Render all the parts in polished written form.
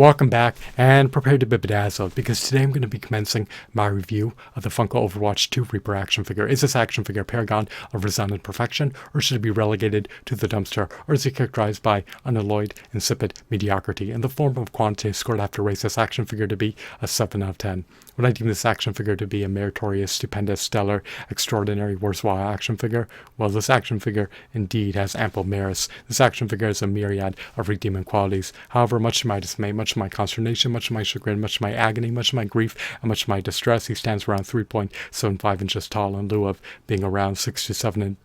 Welcome back, and prepare to be bedazzled, because today I'm going to be commencing my review of the Funko Overwatch 2 Reaper action figure. Is this action figure a paragon of resounding perfection, or should it be relegated to the dumpster, or is it characterized by unalloyed, insipid mediocrity? In the form of quantity scored, I have to raise this action figure to be a 7 out of 10. Would I deem this action figure to be a meritorious, stupendous, stellar, extraordinary, worthwhile action figure? Well, this action figure indeed has ample merits. This action figure has a myriad of redeeming qualities. However, much to my dismay, much to my consternation, much to my chagrin, much to my agony, much to my grief, and much to my distress, he stands around 3.75 inches tall in lieu of being around 6 to 7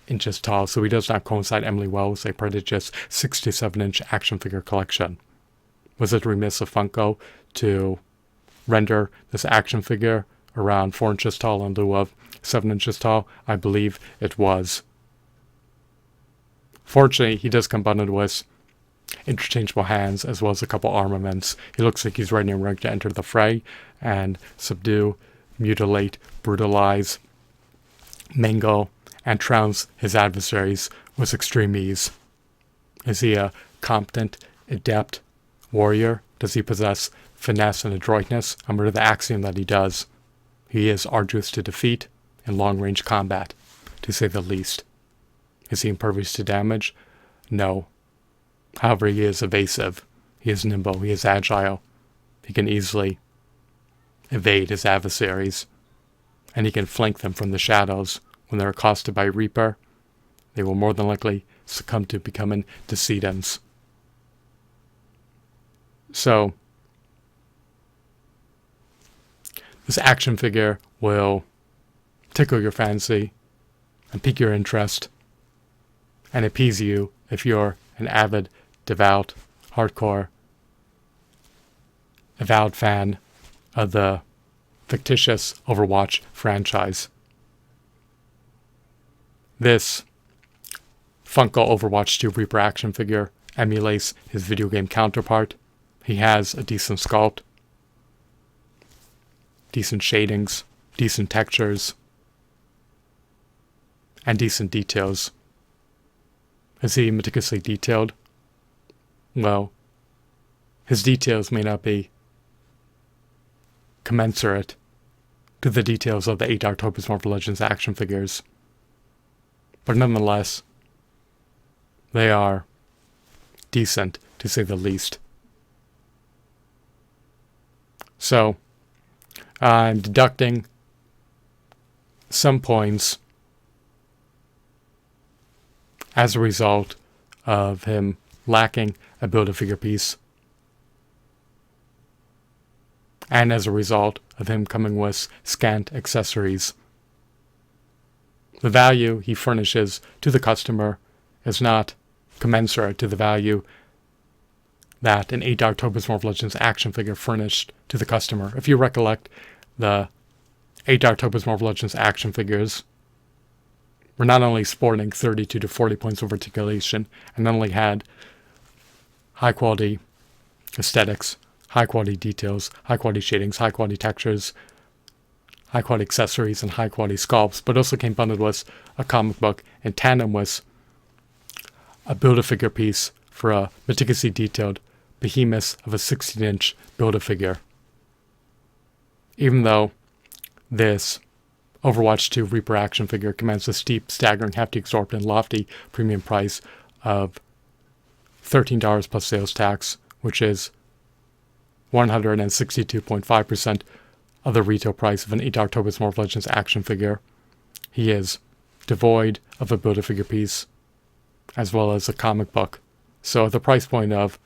inches tall, so he does not coincide Emily well with a prodigious 6 to 7 inch action figure collection. Was it remiss of Funko to render this action figure around 4 inches tall in lieu of 7 inches tall? I believe it was. Fortunately, he does come bundled with interchangeable hands as well as a couple armaments. He looks like he's ready and ready to enter the fray and subdue, mutilate, brutalize, mangle, and trounce his adversaries with extreme ease. Is he a competent, adept warrior? Does he possess finesse and adroitness? I'm under the axiom that he does. He is arduous to defeat in long-range combat, to say the least. Is he impervious to damage? No. However, he is evasive. He is nimble. He is agile. He can easily evade his adversaries, and he can flank them from the shadows. When they're accosted by Reaper, they will more than likely succumb to becoming decedents. So, this action figure will tickle your fancy and pique your interest and appease you if you're an avid, devout, hardcore, avowed fan of the fictitious Overwatch franchise. This Funko Overwatch 2 Reaper action figure emulates his video game counterpart. He has a decent sculpt, decent shadings, decent textures, and decent details. Is he meticulously detailed? Well, his details may not be commensurate to the details of the 8 October's Marvel Legends action figures, but nonetheless, they are decent, to say the least. So, I'm deducting some points as a result of him lacking a Build-A-Figure piece, and as a result of him coming with scant accessories. The value he furnishes to the customer is not commensurate to the value that an 8 October's Marvel Legends action figure furnished to the customer. If you recollect, the 8 October's Marvel Legends action figures were not only sporting 32 to 40 points of articulation, and not only had high quality aesthetics, high quality details, high quality shadings, high quality textures, high quality accessories, and high quality sculpts, but also came bundled with a comic book in tandem with a Build-A-Figure piece for a meticulously detailed behemoth of a 16-inch Build-A-Figure. Even though this Overwatch 2 Reaper action figure commands a steep, staggering, hefty, exorbitant, lofty premium price of $13 plus sales tax, which is 162.5% of the retail price of an 8 October's Marvel Legends action figure. He is devoid of a Build-A-Figure piece, as well as a comic book. So at the price point of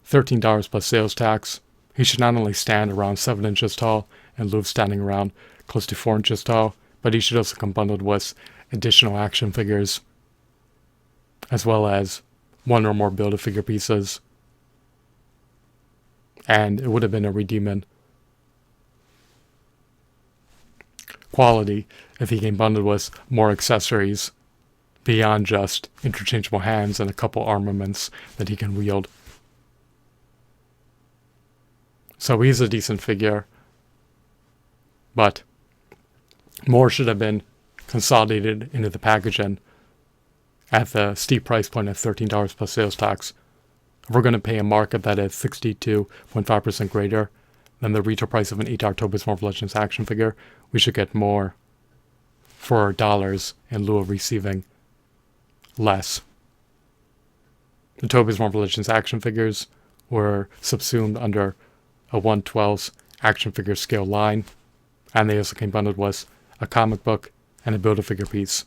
$13 plus sales tax, he should not only stand around 7 inches tall in lieu of standing around close to 4 inches tall, but he should also come bundled with additional action figures, as well as one or more Build-A-Figure pieces. And it would have been a redeeming quality if he came bundled with more accessories beyond just interchangeable hands and a couple armaments that he can wield. So he's a decent figure, but more should have been consolidated into the packaging at the steep price point of $13 plus sales tax. If we're going to pay a markup that is 62.5% greater than the retail price of an $8 Toby's Marvel Legends action figure, we should get more for our dollars in lieu of receiving less. The Toby's Marvel Legends action figures were subsumed under a 1/12 action figure scale line, and they also came bundled with a comic book and a Build-A-Figure piece.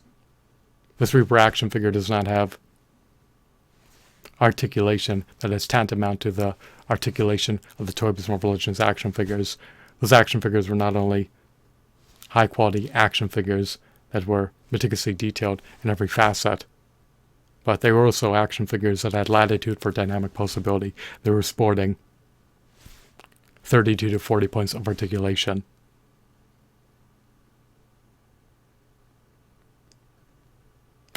This Reaper action figure does not have articulation that is tantamount to the articulation of the Toy Biz Marvel Legends action figures. Those action figures were not only high-quality action figures that were meticulously detailed in every facet, but they were also action figures that had latitude for dynamic posability. They were sporting 32 to 40 points of articulation.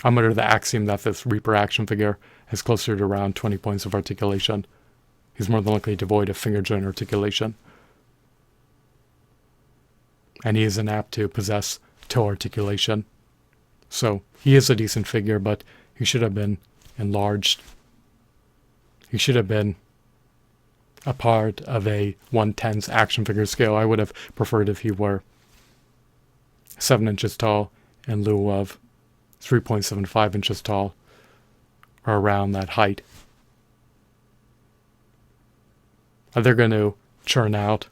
I'm under the axiom that this Reaper action figure has closer to around 20 points of articulation. He's more than likely devoid of finger joint articulation. And he isn't apt to possess toe articulation. So he is a decent figure, but he should have been enlarged. He should have been a part of a 1/10 action figure scale. I would have preferred if he were 7 inches tall in lieu of 3.75 inches tall, or around that height. They're going to churn out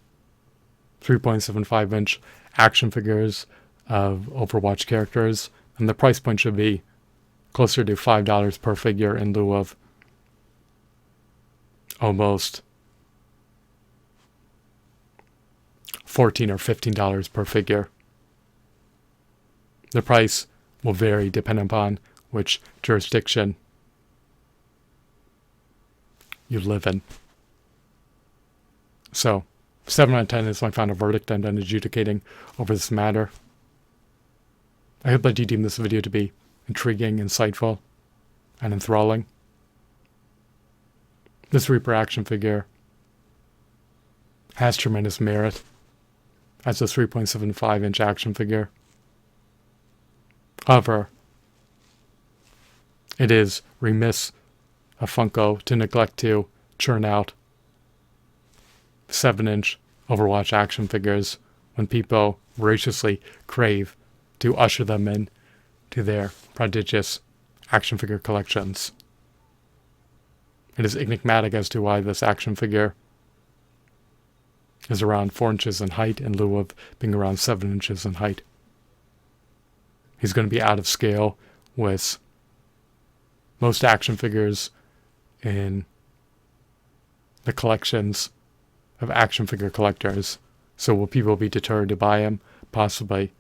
3.75 inch action figures of Overwatch characters, and the price point should be closer to $5 per figure in lieu of almost $14 or $15 per figure. The price will vary depending upon which jurisdiction you live in. So, 7 out of 10 is my final verdict. I'm done adjudicating over this matter. I hope that you deem this video to be intriguing, insightful, and enthralling. This Reaper action figure has tremendous merit as a 3.75 inch action figure. However, it is remiss of Funko to neglect to churn out 7-inch Overwatch action figures when people voraciously crave to usher them in to their prodigious action figure collections. It is enigmatic as to why this action figure is around 4 inches in height in lieu of being around 7 inches in height. He's going to be out of scale with most action figures in the collections of action figure collectors. So will people be deterred to buy him? Possibly.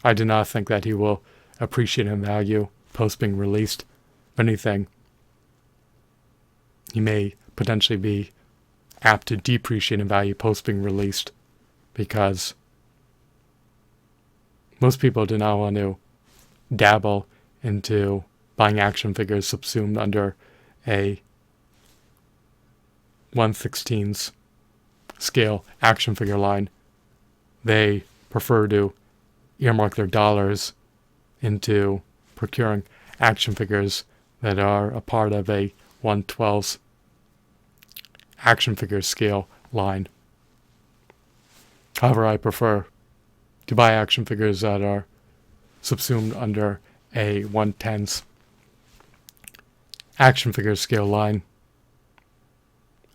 I do not think that he will appreciate in value post being released. If anything, he may potentially be apt to depreciate in value post being released, because most people do not want to dabble into buying action figures subsumed under a 1/16 scale action figure line. They prefer to earmark their dollars into procuring action figures that are a part of a 1/12 action figure scale line. However, I prefer to buy action figures that are subsumed under a 1/10 action figure scale line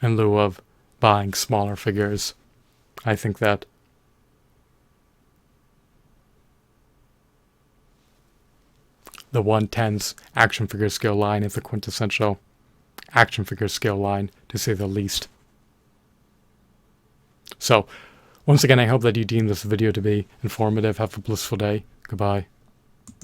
in lieu of buying smaller figures. I think that the 1/10 action figure scale line is the quintessential action figure scale line, to say the least. So, once again, I hope that you deem this video to be informative. Have a blissful day. Goodbye.